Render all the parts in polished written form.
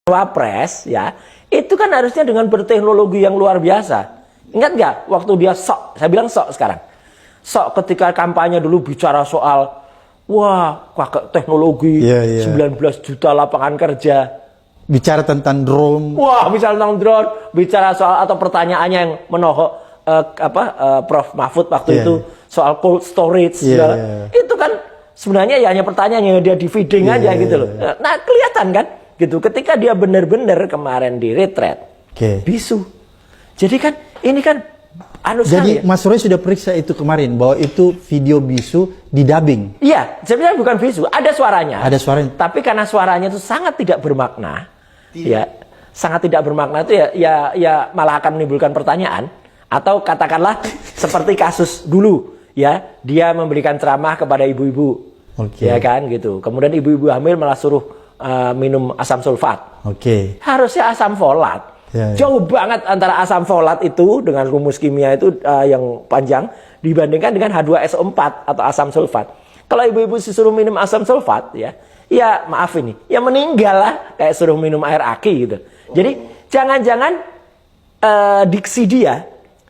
Wapres ya, itu kan harusnya dengan berteknologi yang luar biasa. Ingat nggak waktu dia sok, saya bilang sok sekarang. Sok ketika kampanye dulu bicara soal, wah pakai teknologi 19 juta lapangan kerja. Bicara tentang drone. Wah, bicara tentang drone, bicara soal atau pertanyaannya yang menohok Prof. Mahfud waktu itu soal cold storage. Itu kan sebenarnya ya hanya pertanyaan yang dia di feeding aja gitu loh. Nah, kelihatan kan? Gitu. Ketika dia benar-benar kemarin di retret, bisu. Jadi kan ini kan jadi Mas Roy sudah periksa itu kemarin bahwa itu video bisu di dubbing. Iya, sebenarnya bukan bisu, ada suaranya. Ada suaranya. Tapi karena suaranya itu sangat tidak bermakna, ya sangat tidak bermakna itu ya malah akan menimbulkan pertanyaan atau katakanlah seperti kasus dulu ya, dia memberikan ceramah kepada ibu-ibu. Ya kan gitu. Kemudian ibu-ibu hamil malah suruh minum asam sulfat. Harusnya asam folat. Jauh banget antara asam folat itu dengan rumus kimia itu yang panjang dibandingkan dengan H2SO4 atau asam sulfat. Kalau ibu-ibu disuruh minum asam sulfat ya maaf ini, ya meninggal lah kayak suruh minum air aki gitu. Jadi jangan-jangan diksi dia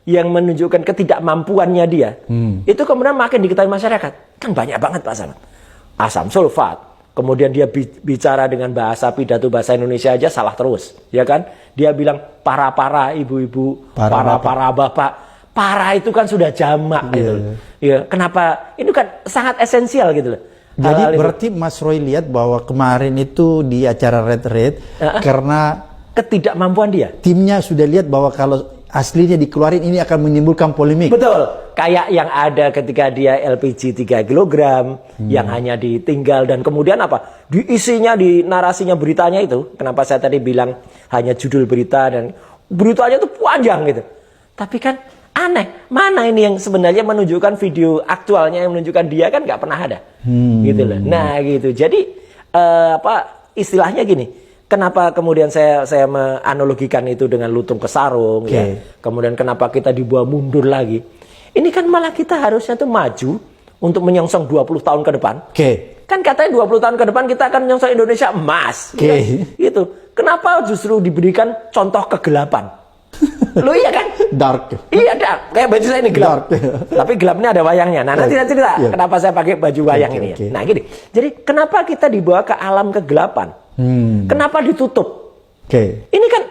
yang menunjukkan ketidakmampuannya dia itu kemudian makin diketahui masyarakat. Kan banyak banget Pak Salam. Asam sulfat. Kemudian dia bicara dengan pidato bahasa Indonesia aja salah terus, ya kan? Dia bilang para ibu-ibu, para bapak. Para itu kan sudah jamak gitu. Ya, kenapa? Ini kan sangat esensial gitu loh. Jadi berarti Mas Roy lihat bahwa kemarin itu di acara Red karena ketidakmampuan dia. Timnya sudah lihat bahwa kalau aslinya dikeluarin ini akan menimbulkan polemik. Betul. Kayak yang ada ketika dia LPG 3 kg yang hanya ditinggal dan kemudian apa? Diisinya di narasinya beritanya itu. Kenapa saya tadi bilang hanya judul berita dan beritanya itu panjang gitu. Tapi kan aneh. Mana ini yang sebenarnya menunjukkan video aktualnya yang menunjukkan dia kan nggak pernah ada. Gitu loh. Nah gitu. Jadi istilahnya gini. Kenapa kemudian saya menganalogikan itu dengan lutung ke sarung, ya. Kemudian kenapa kita dibawa mundur lagi? Ini kan malah kita harusnya tuh maju untuk menyongsong 20 tahun ke depan. Kan katanya 20 tahun ke depan kita akan menyongsong Indonesia emas. Gitu. Kenapa justru diberikan contoh kegelapan? Lu iya kan? Dark. Iya dark. Kayak baju saya ini gelap. Tapi gelapnya ada wayangnya. Nah nanti cerita kenapa saya pakai baju wayang ini. Ya. Nah gini. Jadi kenapa kita dibawa ke alam kegelapan? Kenapa ditutup? Ini kan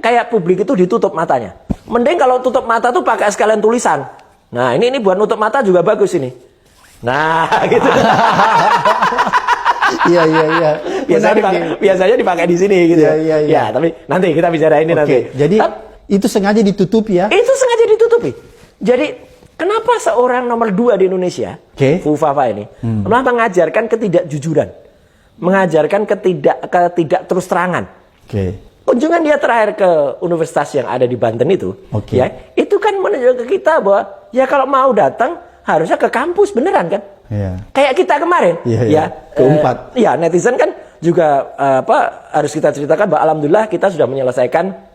kayak publik itu ditutup matanya. Mending kalau tutup mata tuh pakai sekalian tulisan. Nah ini buat nutup mata juga bagus ini. Nah gitu. Iya. Biasanya dipakai di sini gitu. Ya tapi nanti kita bicara ini nanti. Jadi itu sengaja ditutupi ya? Itu sengaja ditutupi. Jadi kenapa seorang nomor 2 di Indonesia, Fufafa ini, malah mengajarkan ketidakjujuran, mengajarkan ketidak terus terangan. Kunjungan dia terakhir ke universitas yang ada di Banten itu, ya, itu kan menunjukkan ke kita bahwa ya kalau mau datang harusnya ke kampus beneran kan? Kayak kita kemarin, ke Unpad. Ya netizen kan juga harus kita ceritakan bahwa alhamdulillah kita sudah menyelesaikan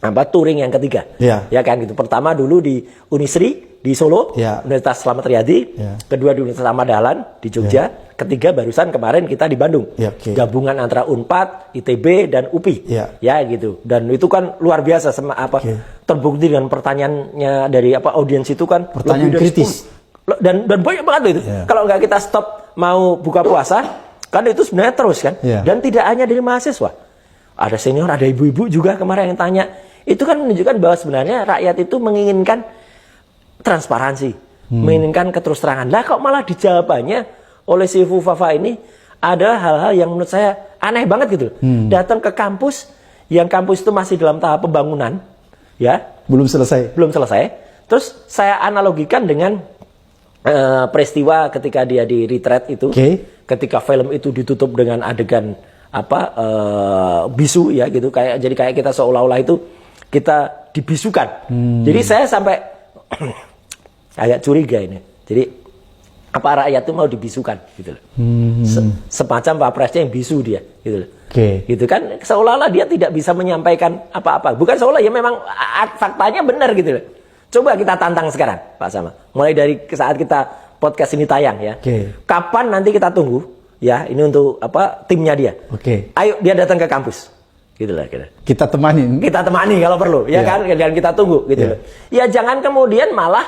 touring yang ketiga, ya kan gitu. Pertama dulu di Unisri di Solo, Universitas Slamet Riyadi, kedua di Universitas Ahmad Dahlan di Jogja, ketiga barusan kemarin kita di Bandung, gabungan antara Unpad, ITB dan UPI, ya gitu. Dan itu kan luar biasa, terbukti dengan pertanyaannya dari audiens itu kan pertanyaan kritis dan banyak banget itu. Kalau nggak kita stop mau buka puasa, kan itu sebenarnya terus kan. Dan tidak hanya dari mahasiswa, ada senior, ada ibu-ibu juga kemarin yang tanya. Itu kan menunjukkan bahwa sebenarnya rakyat itu menginginkan transparansi, menginginkan keterus-terangan. Lah kok malah dijawabannya oleh si Fufafa ini adalah hal-hal yang menurut saya aneh banget gitu. Datang ke kampus, yang kampus itu masih dalam tahap pembangunan, ya. Belum selesai. Terus saya analogikan dengan peristiwa ketika dia di retreat itu, ketika film itu ditutup dengan adegan bisu ya gitu, jadi kayak kita seolah-olah itu kita dibisukan. Jadi saya sampai agak curiga ini. Jadi apa rakyat itu mau dibisukan gitu loh. Semacam wapresnya yang bisu dia gitu loh. Gitu kan seolah-olah dia tidak bisa menyampaikan apa-apa. Bukan seolah, ya memang faktanya benar gitu loh. Coba kita tantang sekarang Pak Sama. Mulai dari saat kita podcast ini tayang ya. Kapan nanti kita tunggu ya, ini untuk timnya dia. Ayo dia datang ke kampus. gitu lah kira. Kita temani. Kita temani kalau perlu, ya kan, dan kita tunggu gitu loh. Ya jangan kemudian malah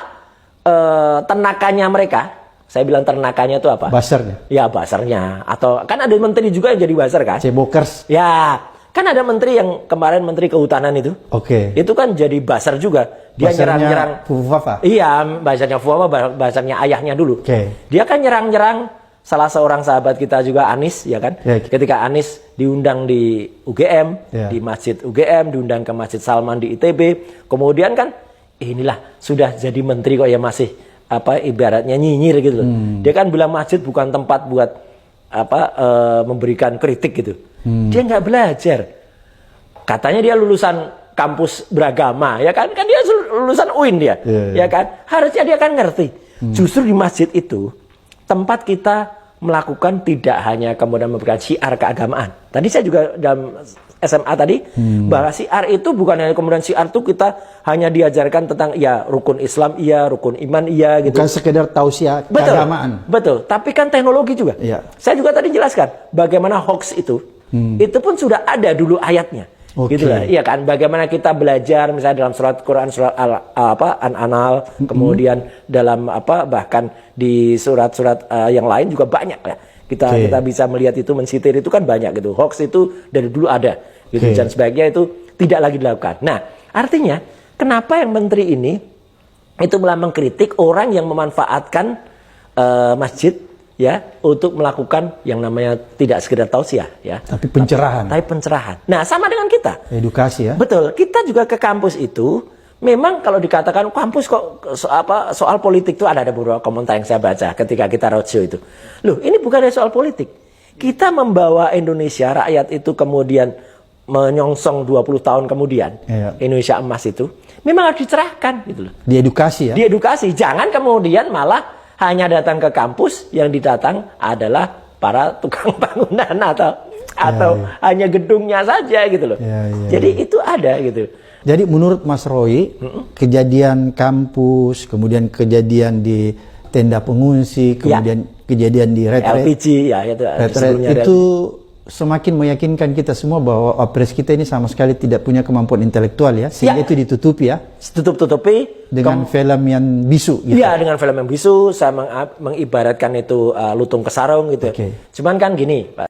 tenakannya mereka, saya bilang tenakannya itu apa? Basarnya. Ya basarnya, atau kan ada menteri juga yang jadi basar kan? Cebokers. Ya, kan ada menteri yang kemarin menteri kehutanan itu. Oke. Itu kan jadi basar juga. Dia nyerang-nyerang. Fufafa. Iya, basarnya Fufafa, basarnya ayahnya dulu. Oke. Dia kan nyerang-nyerang salah seorang sahabat kita juga, Anies, ya kan? Ya. Ketika Anies diundang di UGM, Ya. di Masjid UGM, diundang ke Masjid Salman di ITB, kemudian kan inilah sudah jadi menteri kok ya masih ibaratnya nyinyir gitu loh. Dia kan bilang masjid bukan tempat buat memberikan kritik gitu. Dia nggak belajar. Katanya dia lulusan kampus beragama, ya kan? Kan dia lulusan UIN dia, ya kan? Harusnya dia kan ngerti. Justru di masjid itu tempat kita melakukan tidak hanya kemudian memberikan syiar keagamaan. Tadi saya juga dalam SMA tadi bahwa syiar itu bukan hanya kemudian syiar itu kita hanya diajarkan tentang ya rukun Islam iya, rukun iman iya gitu. Bukan sekedar tausiah keagamaan. Betul, tapi kan teknologi juga. Iya. Saya juga tadi jelaskan bagaimana hoax itu pun sudah ada dulu ayatnya. Gitu lah, iya kan? Bagaimana kita belajar misalnya dalam surat Quran surat An-An'am, kemudian dalam bahkan di surat-surat yang lain juga banyak ya. Kita bisa melihat itu, mensitir itu kan banyak gitu. Hoax itu dari dulu ada gitu, dan sebaiknya itu tidak lagi dilakukan. Nah, artinya kenapa yang menteri ini itu malah mengkritik orang yang memanfaatkan masjid ya untuk melakukan yang namanya tidak sekedar tausiah ya, tapi pencerahan. Tapi pencerahan. Nah, sama dengan kita. Edukasi ya. Betul. Kita juga ke kampus itu memang kalau dikatakan kampus kok soal politik itu ada beberapa komentar yang saya baca ketika kita roadshow itu. Loh, ini bukan soal politik. Kita membawa Indonesia rakyat itu kemudian menyongsong 20 tahun kemudian Indonesia emas itu memang harus dicerahkan gitu loh. Diedukasi ya. Diedukasi. Jangan kemudian malah hanya datang ke kampus yang didatang adalah para tukang bangunan atau hanya gedungnya saja gitu loh. Jadi itu ada gitu. Jadi menurut Mas Roy, kejadian kampus, kemudian kejadian di tenda pengungsi, kemudian kejadian di retret, LPG ya itu semakin meyakinkan kita semua bahwa Wapres kita ini sama sekali tidak punya kemampuan intelektual ya, sehingga itu ditutupi ya. Tutupi dengan film yang bisu gitu. Iya, dengan film yang bisu, saya mengibaratkan itu lutung ke sarung gitu. Cuman kan gini, Pak.